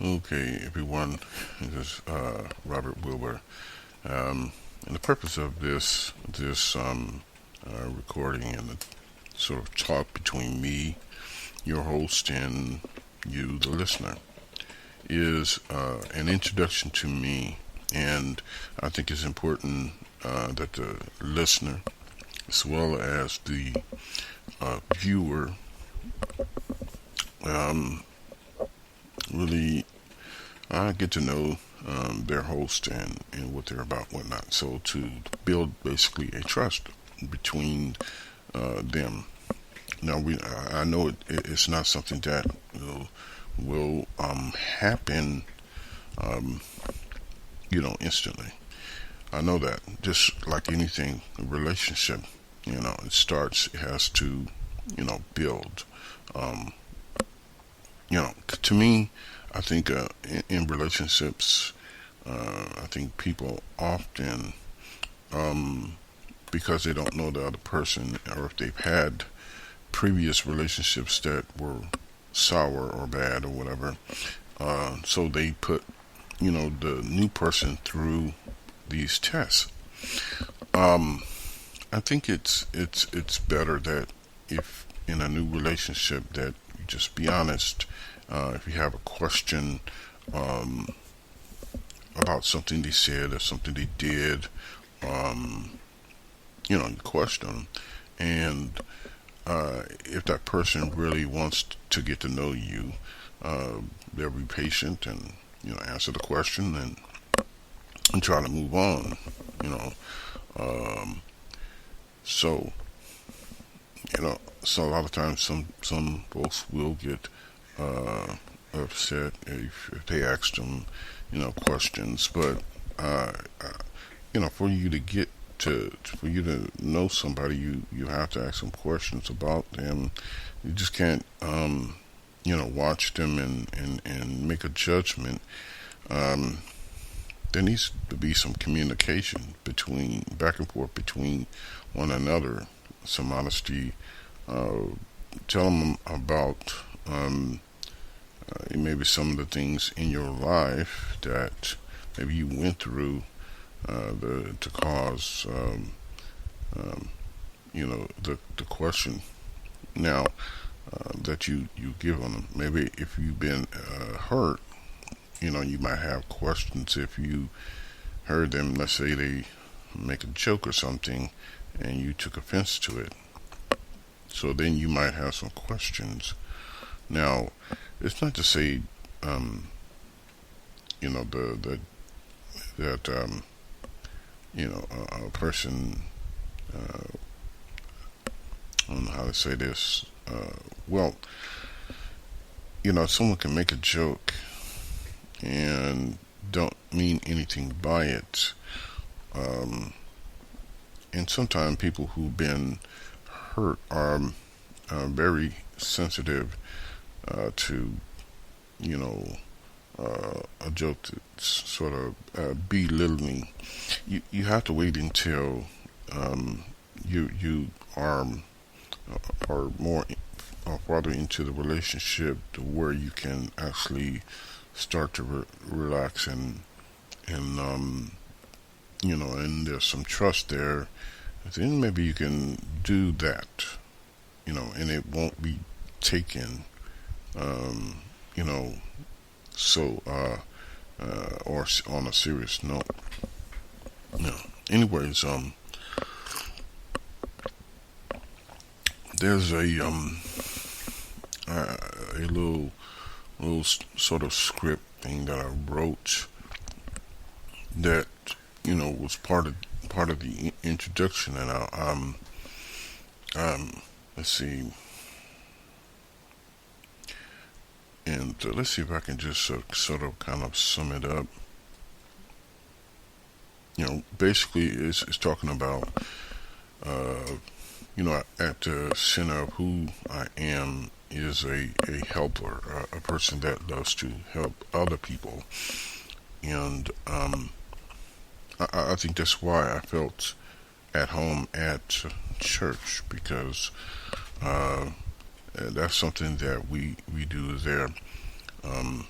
Okay, everyone, this is Robert Wilbur. And the purpose of this recording and the sort of talk between me, your host, and you, the listener, is an introduction to me. And I think it's important that the listener, as well as the viewer, um, really get to know their host and what they're about, whatnot. So to build basically a trust between them. Now I know it's not something that will happen, um, instantly. I know that. Just like anything, a relationship, it has to, build. Um, to me, I think in relationships, I think people often, um, because they don't know the other person, or if they've had previous relationships that were sour or bad or whatever, so they put, the new person through these tests. Um, I think it's better that if in a new relationship that you just be honest. If you have a question um, about something they said or something they did, um, you question them. And if that person really wants to get to know you, uh, they'll be patient and answer the question and try to move on. You know, um, so so a lot of times some folks will get upset if they ask them, questions. But uh, uh, for you to get for you to know somebody, you have to ask them questions about them. You just can't, watch them and make a judgment. Um, there needs to be some communication between back and forth between one another, some honesty. Uh, tell them about maybe some of the things in your life that maybe you went through to cause the question now that you give on them. Maybe if you've been hurt, you might have questions if you heard them. Let's say they make a joke or something, and you took offense to it. So then you might have some questions. Now, it's not to say, um, the that a person. I don't know how to say this. Well, someone can make a joke and don't mean anything by it. Um, and sometimes people who've been hurt are very sensitive to, you know, a joke that's sort of belittling. You have to wait until um, you are more farther into the relationship to where you can actually start to relax and there's some trust there. Then maybe you can do that, and it won't be taken, um, you know, so or on a serious note. No. Anyways, there's a little sort of script thing that I wrote that was part of the introduction, and let's see, and let's see if I can just sort of kind of sum it up. Basically, it's talking about at the center of who I am is a helper, a person that loves to help other people. And I think that's why I felt at home at church, because that's something that we do there. Um,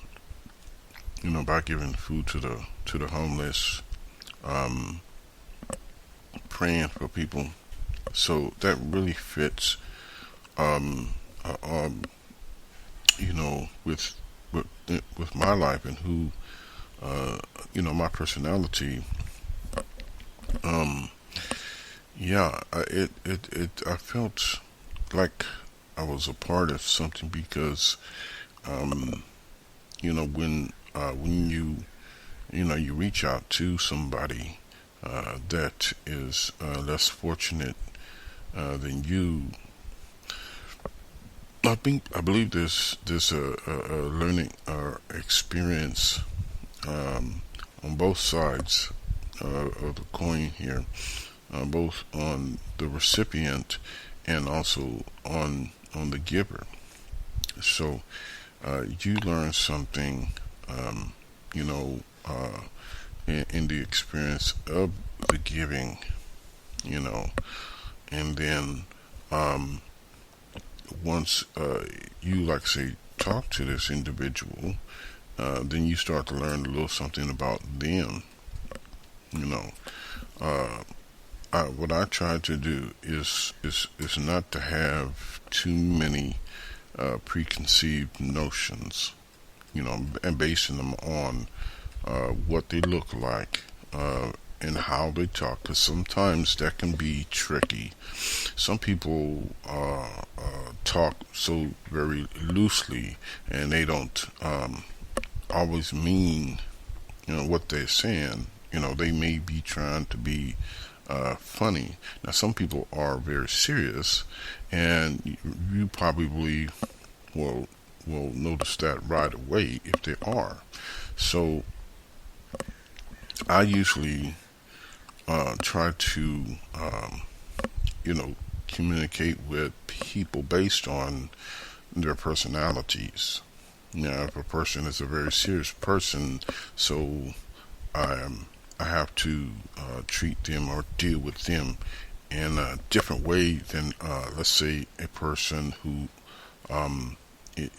by giving food to the homeless, um, praying for people. So that really fits, um, uh, um, with my life and who, my personality. Um, yeah, I felt like I was a part of something because, um, when you reach out to somebody that is less fortunate than you. I believe there's a learning experience on both sides of the coin here, both on the recipient and also on the giver. So you learn something, um, you know, in the experience of the giving, you know, and then um, once you, like say, talk to this individual, then you start to learn a little something about them. You know, uh, what I try to do is not to have too many preconceived notions. And basing them on what they look like. And how they talk, because sometimes that can be tricky. Some people talk so very loosely, and they don't always mean what they're saying. They may be trying to be funny. Now, some people are very serious, and you probably will will notice that right away if they are. So I usually try to you know communicate with people based on their personalities. Now, if a person is a very serious person, so um, I have to treat them or deal with them in a different way than, let's say, a person who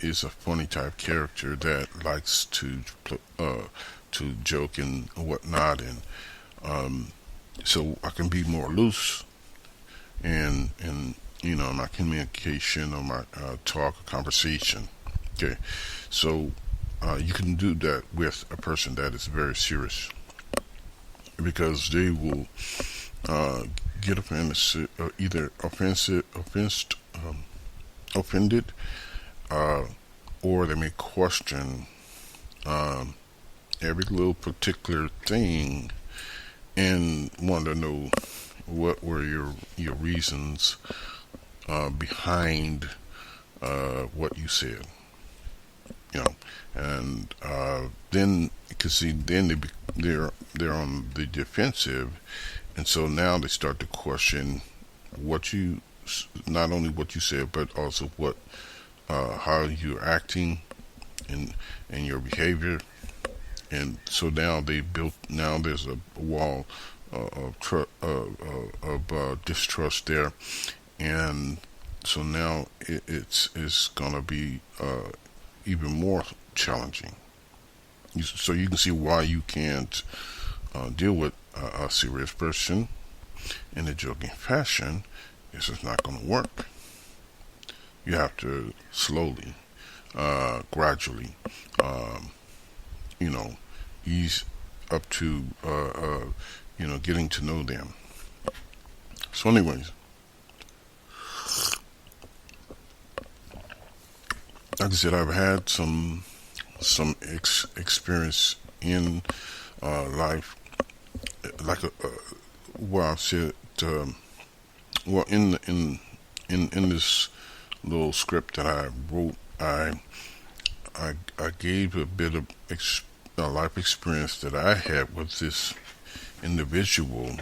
is a funny type character that likes to joke and whatnot, and um, so I can be more loose and my communication or my talk or conversation. Okay, so you can do that with a person that is very serious because they will uh, get offended, either offended, uh, or they may question um, every little particular thing and want to know what were your reasons behind what you said. you know, and then because see, then they're on the defensive, and so now they start to question what you not only what you said, but also what how you're acting and your behavior, and so now they built now there's a wall of distrust there, and so now it's gonna be even more challenging. So you can see why you can't deal with a serious person in a joking fashion. It's just not going to work. You have to slowly, gradually, um, you know, ease up to, getting to know them. So, anyways, like I said, I've had some experience in life, like where I've said, well, in this little script that I wrote, I gave a bit of life experience that I had with this individual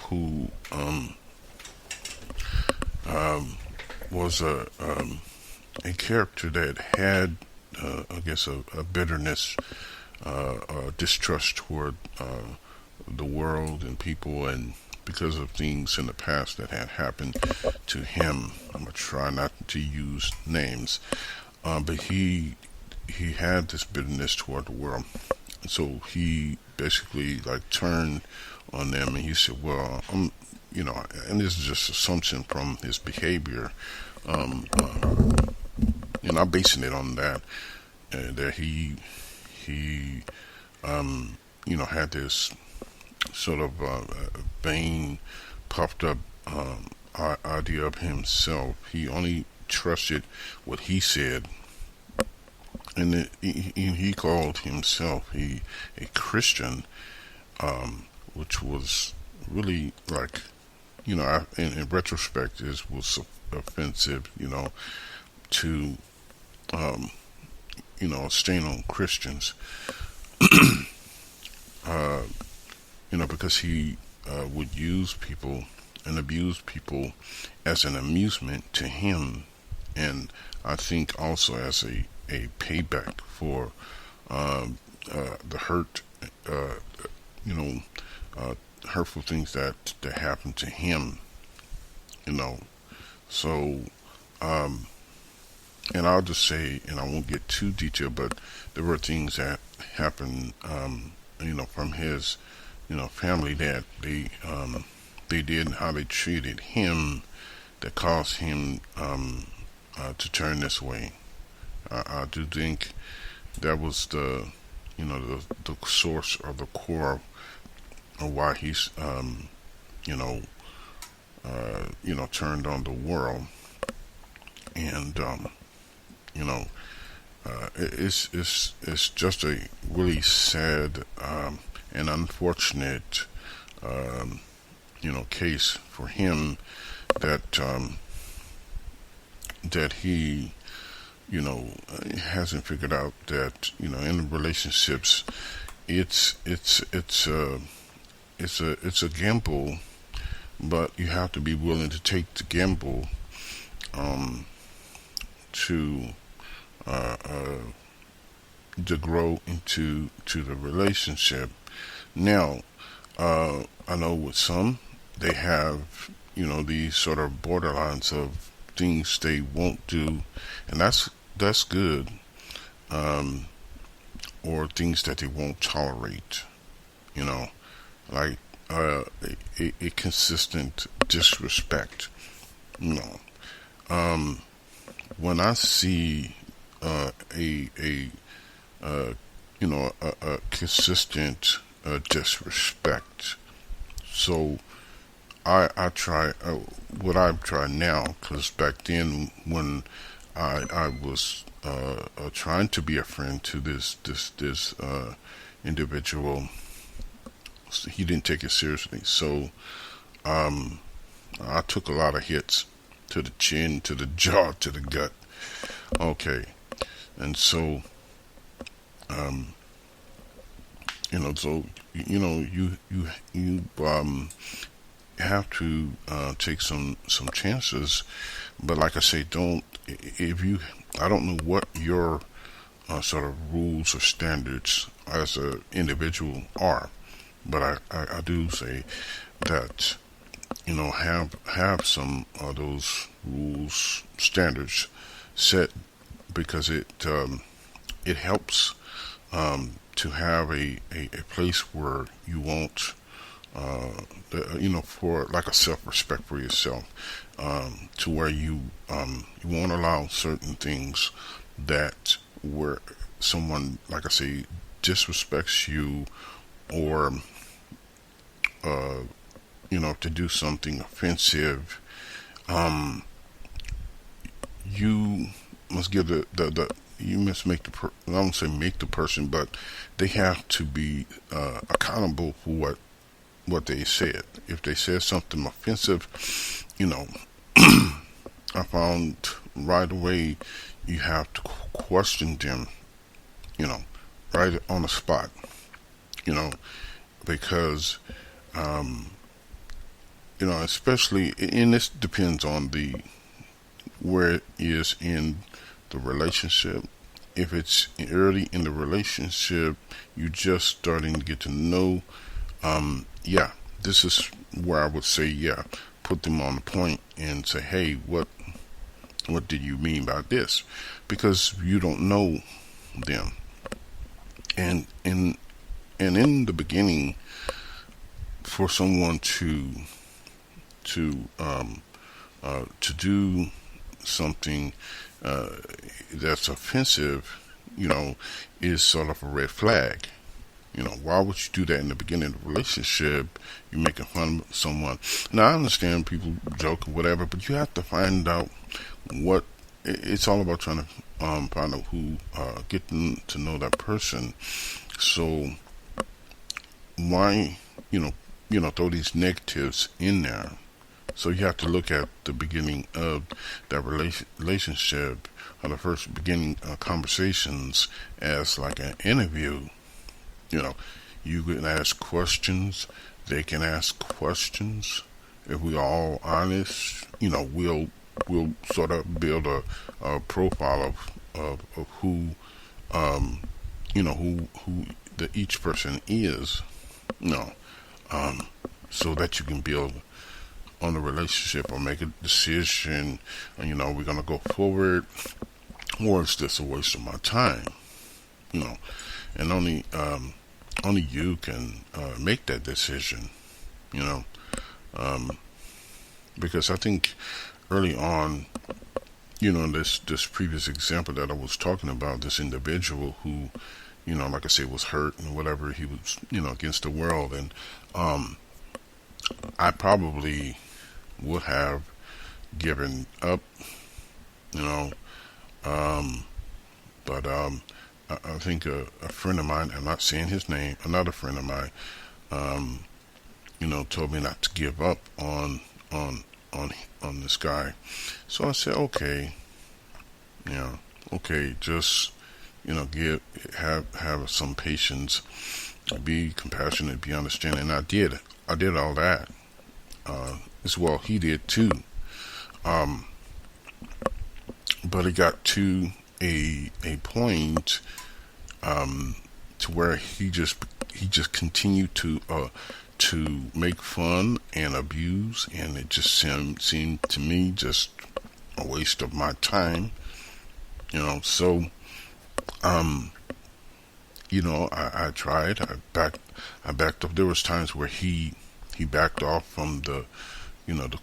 who um, was a character that had, I guess, a bitterness, distrust toward the world and people, and because of things in the past that had happened to him. I'm gonna try not to use names, but he he had this bitterness toward the world. So he basically like turned on them, and he said, "Well, and this is just assumption from his behavior, um, uh, and I'm basing it on that that he had this sort of vain, puffed up idea of himself. He only trusted what he said, and he called himself a Christian, which was really like, in retrospect, is was offensive, to um, staying on Christians, uh, because he would use people and abuse people as an amusement to him, and I think also as a payback for the hurt, uh, you know, hurtful things that happened to him, you know. So, um, and I'll just say, and I won't get too detailed, but there were things that happened, from his, family that they did, and how they treated him, that caused him to turn this way. I do think that was the source or the core of why he's you know turned on the world, and you know it's just a really sad and unfortunate case for him, that that he hasn't figured out that in relationships it's a gamble, but you have to be willing to take the gamble um, to uh, uh, to grow into the relationship. Now, I know with some, they have these sort of borderlines of things they won't do, and that's good, um, or things that they won't tolerate. You know, like a consistent disrespect. You know, um, when I see a a consistent disrespect, so I try what I try now, because back then when I was trying to be a friend to this individual, he didn't take it seriously. So um, I took a lot of hits to the chin, to the jaw, to the gut. Okay, and so um, so you have to take some chances, but like I say, don't if you I don't know what your sort of rules or standards as an individual are, but I do say that have some of those rules, standards set, because it helps to have a place where you won't for like a self-respect for yourself, to where you won't allow certain things that where someone, like I say, disrespects you, or to do something offensive. um, you must give the you must make I don't say make the person, but they have to be accountable for what they said. If they said something offensive, you know, I found right away you have to question them, you know, right on the spot, you know, because um, especially, and this depends on the where it is in the relationship. If it's early in the relationship, you just starting to get to know, yeah, this is where I would say, yeah, put them on the point and say, hey, what did you mean by this? Because you don't know them. And in the beginning, for someone to to do something that's offensive, is sort of a red flag. Why would you do that in the beginning of the relationship? You're making fun of someone. Now, I understand people joke or whatever, but you have to find out what it's all about. Trying to find out who, getting to know that person. So why, throw these negatives in there? So you have to look at the beginning of that relationship, or the first beginning conversations, as like an interview. You can ask questions, they can ask questions. If we're all honest, we'll sort of build a profile of who, who each person is, so that you can build on the relationship or make a decision. We're gonna go forward, or it's just a waste of my time. And only you can make that decision. Because I think early on, in this previous example that I was talking about, this individual who, like I said, was hurt and whatever, he was, against the world, and I probably would have given up, but I think a friend of mine, I'm not saying his name, another friend of mine, told me not to give up on this guy. So I said, okay, just have some patience, be compassionate, be understanding. And I did all that as well. He did too. But it got to a point to where he just continued to make fun and abuse, and it just seemed to me just a waste of my time. So I tried. I backed up. There was times where he backed off from the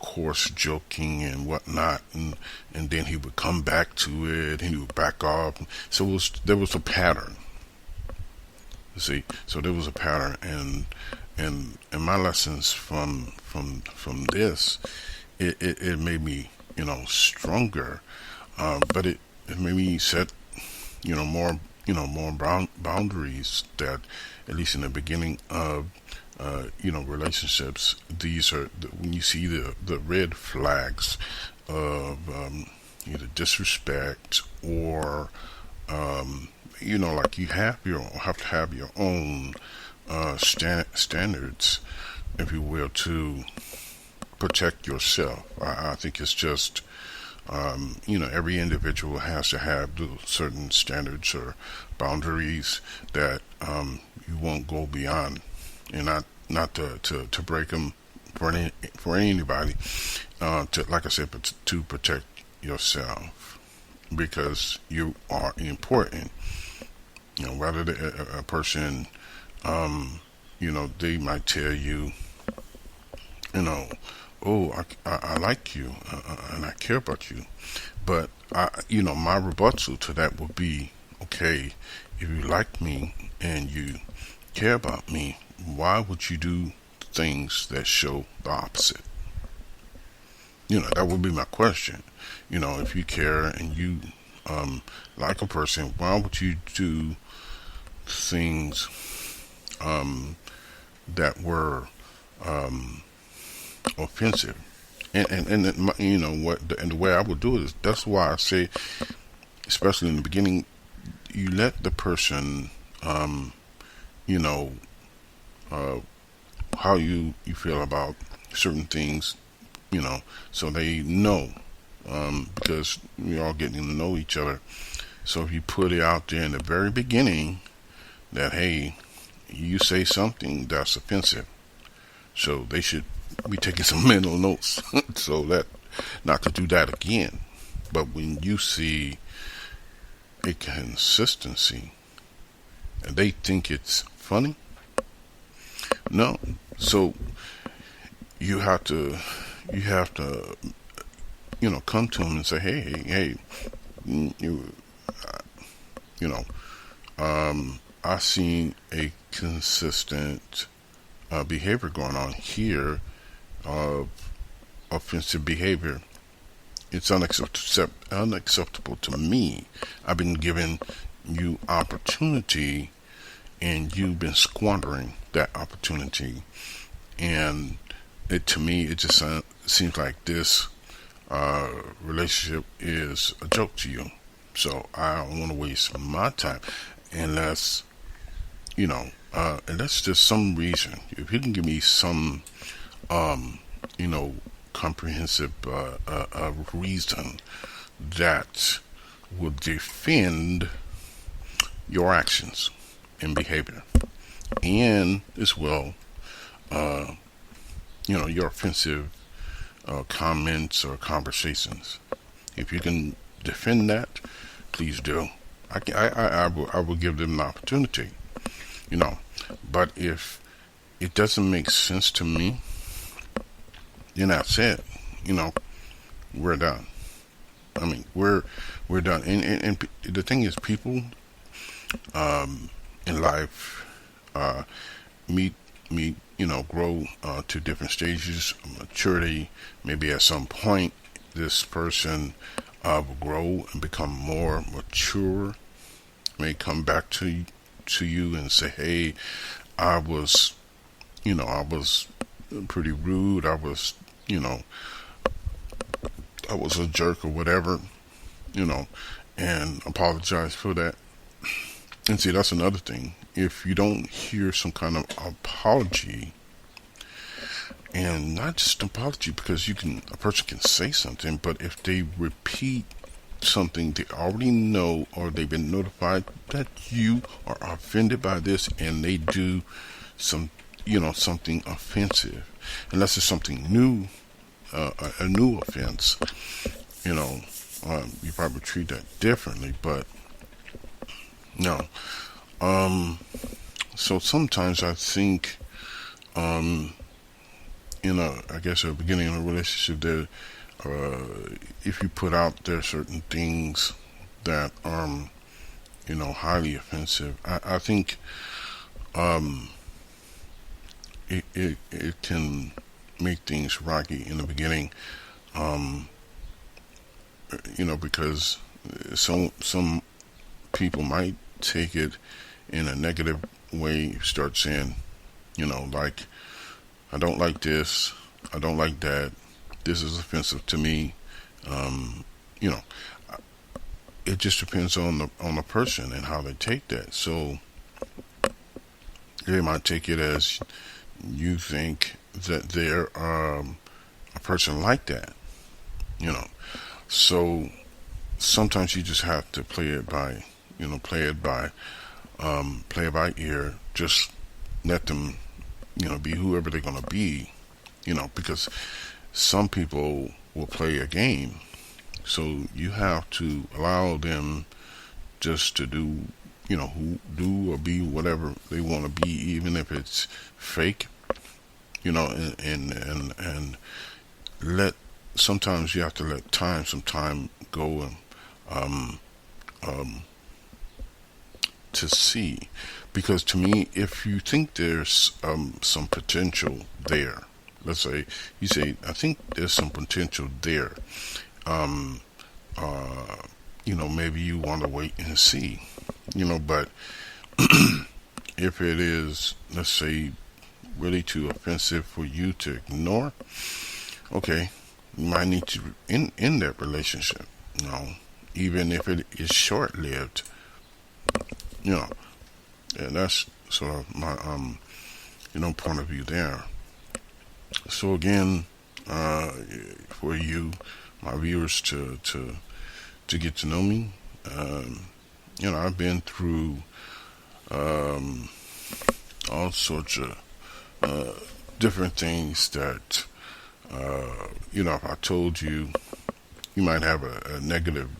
coarse joking and whatnot, and then he would come back to it, and he would back off. So there was a pattern. You see, so there was a pattern, and my lessons from this, it made me stronger, but it made me set more boundaries, that at least in the beginning of relationships, these are when you see the red flags of either disrespect or like you have to have your own standards, if you will, to protect yourself. I think it's just every individual has to have certain standards or boundaries that you won't go beyond, and not to break them for anybody. To, like I said, but to protect yourself, because you are important. Whether a person, they might tell you, oh, I like you, and I care about you, but my rebuttal to that would be, okay, if you like me and you care about me, why would you do things that show the opposite? That would be my question. If you care and you like a person, why would you do things that were offensive? And the way I would do it is, that's why I say, especially in the beginning, you let the person how you feel about certain things, so they know, because we're all getting to know each other. So if you put it out there in the very beginning that, hey, you say something that's offensive, so they should be taking some mental notes so that not to do that again. But when you see a consistency, and they think it's funny. No. So you have to, you have to, come to them and say, hey, you, you know, I seen a consistent behavior going on here of offensive behavior. It's unacceptable to me. I've been giving you opportunity, and you've been squandering that opportunity. And to me, it just seems like this relationship is a joke to you. So I don't want to waste my time unless, unless there's some reason. If you can give me some, you know, comprehensive reason that will defend your actions and behavior, and as well, your offensive comments or conversations. If you can defend that, please do. I will give them an opportunity, you know. But if it doesn't make sense to me, then that's it. We're done. I mean, we're done. And the thing is, people in life meet, grow to different stages of maturity. Maybe at some point, this person will grow and become more mature. May come back to you and say, "Hey, I was pretty rude. I was a jerk or whatever, and apologize for that." And see, that's another thing. If you don't hear some kind of apology, and not just apology, because a person can say something, but if they repeat something they already know, or they've been notified that you are offended by this, and they do something offensive, unless it's something new, a new offense, you probably treat that differently, but no. So sometimes I think, I guess at the beginning of a relationship, there, if you put out there certain things that are, highly offensive, I think, it can make things rocky in the beginning, because some people might take it in a negative way. Start saying, like, I don't like this, I don't like that, this is offensive to me. It just depends on the person and how they take that. So they might take it as you think that they're a person like that. So sometimes you just have to play it by ear. Just let them, be whoever they're gonna be, because some people will play a game. So you have to allow them just to do, do or be whatever they want to be, even if it's fake, and let. Sometimes you have to let some time go, and to see, because to me, if you think there's some potential there, let's say you say, I think there's some potential there, maybe you want to wait and see, but if it is, let's say, really too offensive for you to ignore, okay, you might need to end that relationship, even if it is short-lived, and that's sort of my point of view there. So again, for you, my viewers, to get to know me, I've been through all sorts of different things that if I told you, you might have a negative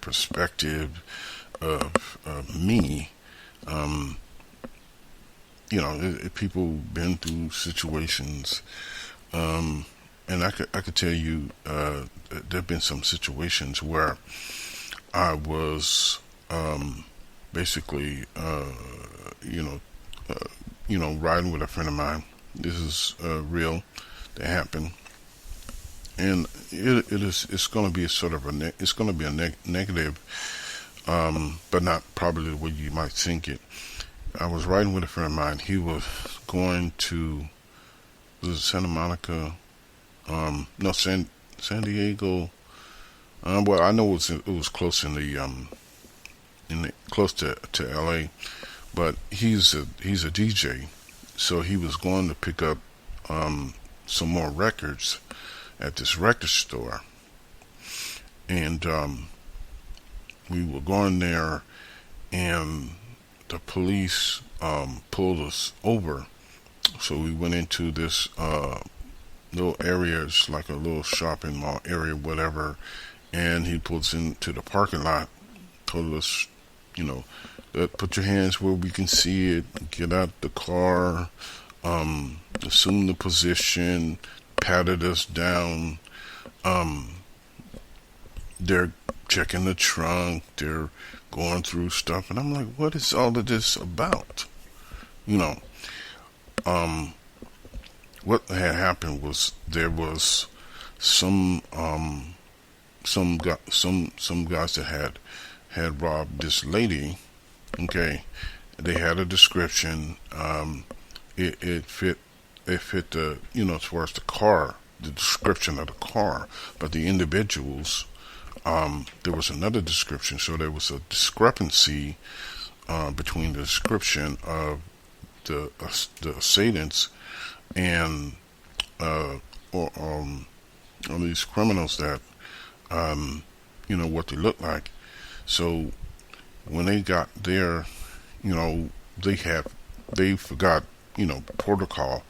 perspective of me. Um, people been through situations, and I could tell you there've been some situations where I was basically you know riding with a friend of mine. This is real that happened, and it's going to be a sort of it's going to be a negative, but not probably the way you might think it. I was riding with a friend of mine. He was going to, was it Santa Monica? No, San Diego. Well, I know it was close close to L.A. But he's a DJ, so he was going to pick up some more records at this record store, and we were going there, and the police pulled us over. So we went into this little area, it's like a little shopping mall area, whatever, and he pulled us into the parking lot, told us, put your hands where we can see it, get out the car, assume the position, patted us down. They're checking the trunk, they're going through stuff, and I'm like, what is all of this about? What had happened was there was some guys that had robbed this lady. Okay, they had a description. It fit the as far as the description of the car, but the individuals, there was another description, so there was a discrepancy between the description of the assailants and or these criminals that what they look like. So when they got there, they forgot protocol.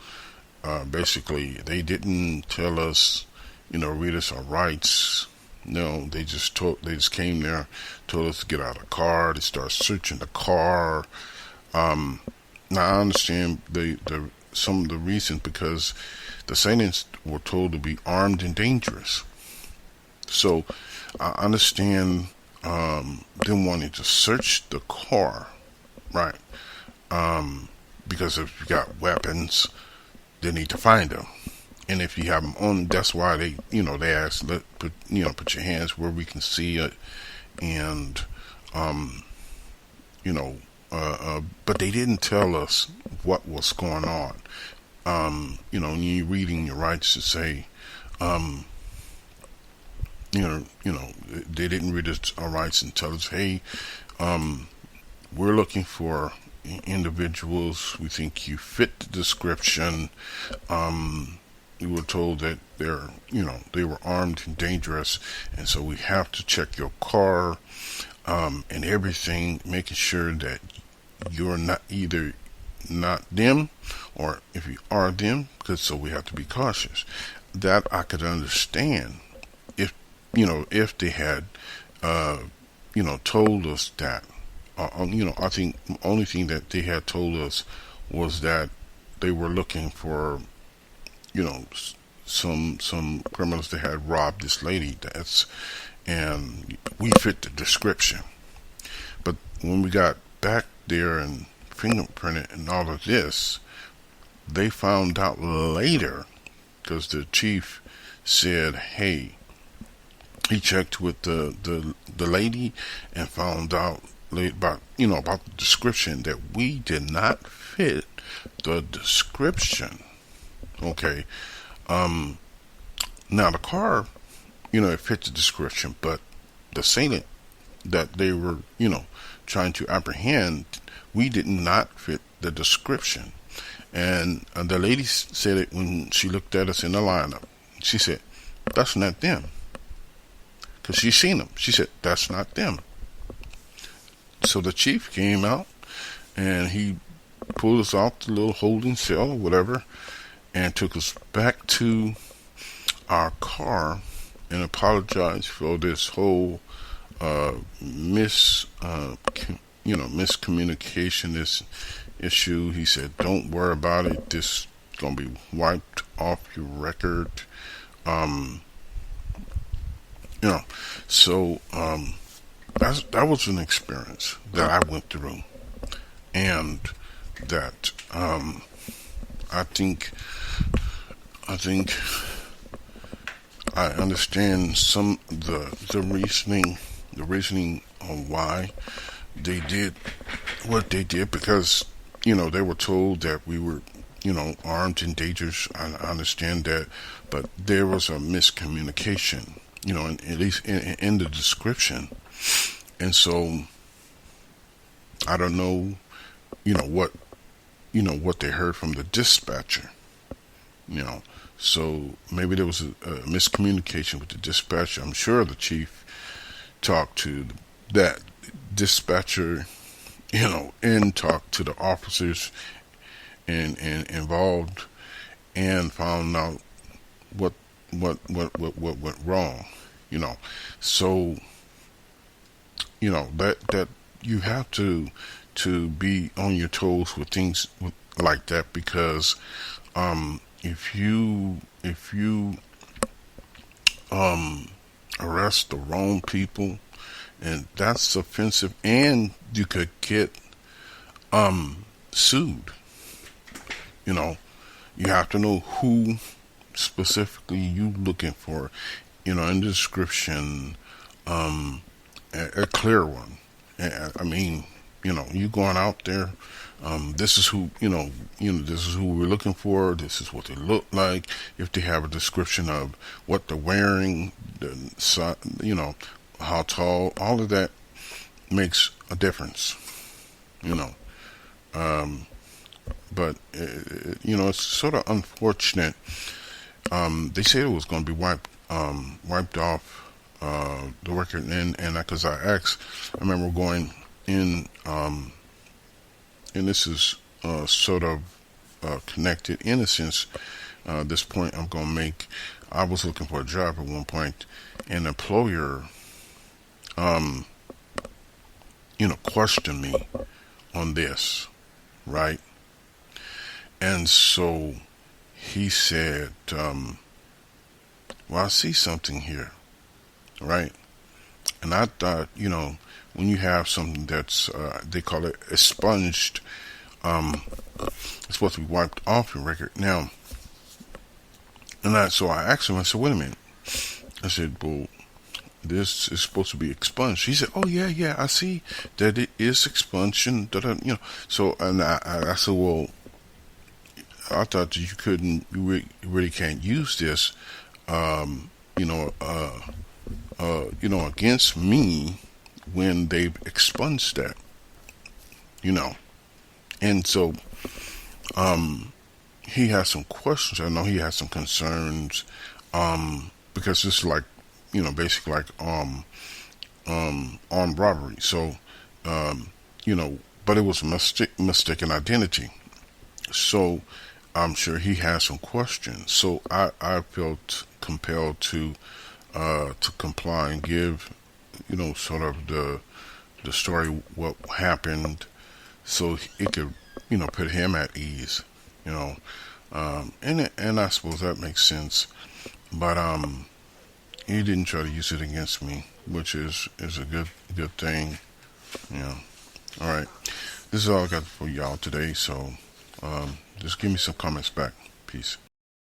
Basically, they didn't tell us, read us our rights. No, they just came there, told us to get out of the car. They started searching the car. Now I understand some of the reasons, because the assailants were told to be armed and dangerous. So I understand them wanting to search the car, right? Because if you got weapons, they need to find them, and if you have them on, that's why they ask, put your hands where we can see it, and but they didn't tell us what was going on. When you're reading your rights to say, they didn't read our rights and tell us, hey, we're looking for individuals. We think you fit the description. We were told that they were armed and dangerous, and so we have to check your car and everything, making sure that you're not them, or if you are them, because so we have to be cautious. That I could understand if they had told us that. I think the only thing that they had told us was that they were looking for some criminals that had robbed this lady. And we fit the description. But when we got back there and fingerprinted and all of this, they found out later, because the chief said, hey, he checked with the lady and found out about the description, that we did not fit the description. Okay. Now the car, it fit the description, but the assailant that they were, trying to apprehend, we did not fit the description. And the lady said it when she looked at us in the lineup. She said, that's not them. Because she seen them. She said, that's not them. So the chief came out, and he pulled us off the little holding cell or whatever, and took us back to our car and apologized for this whole mis miscommunication this issue. He said, "Don't worry about it. This gonna be wiped off your record." Um, you know, so that was an experience that I went through, and that I think I think I understand some the reasoning on why they did what they did, because they were told that we were armed and dangerous. I understand that, but there was a miscommunication, at least in the description. And so I don't know, what what they heard from the dispatcher. you know so maybe there was a miscommunication with the dispatcher. I'm sure the chief talked to that dispatcher, and talked to the officers and involved, and found out what what went wrong. So that you have to be on your toes with things like that, because if you arrest the wrong people, and that's offensive, and you could get sued. you know you have to know who specifically you looking for, in the description, a clear one. I mean, you going out there. This is who This is who we're looking for. This is what they look like. If they have a description of what they're wearing, how tall, all of that makes a difference. You know, but it's sort of unfortunate. They said it was going to be wiped off the record, and because I asked, I remember going in, and this is sort of connected in a sense. This point I'm going to make. I was looking for a job at one point. An employer, questioned me on this, right? And so he said, "Well, I see something here, right?" And I thought, when you have something that's, they call it expunged, it's supposed to be wiped off your record. Now, so I asked him, I said, "Wait a minute." I said, "Well, this is supposed to be expunged." He said, "Oh, yeah, I see that it is expunged." And so, and I said, "Well, I thought that you really can't use this, you know, against me when they've expunged that, you know." And so, he has some questions. I know he has some concerns, because it's like, basically like, armed robbery. So, but it was a mistaken identity. So, I'm sure he has some questions. So I felt compelled to comply and give, sort of the story, what happened, so it could, put him at ease, and I suppose that makes sense. But he didn't try to use it against me, which is a good thing. All right, this is all I got for y'all today. So just give me some comments back. Peace.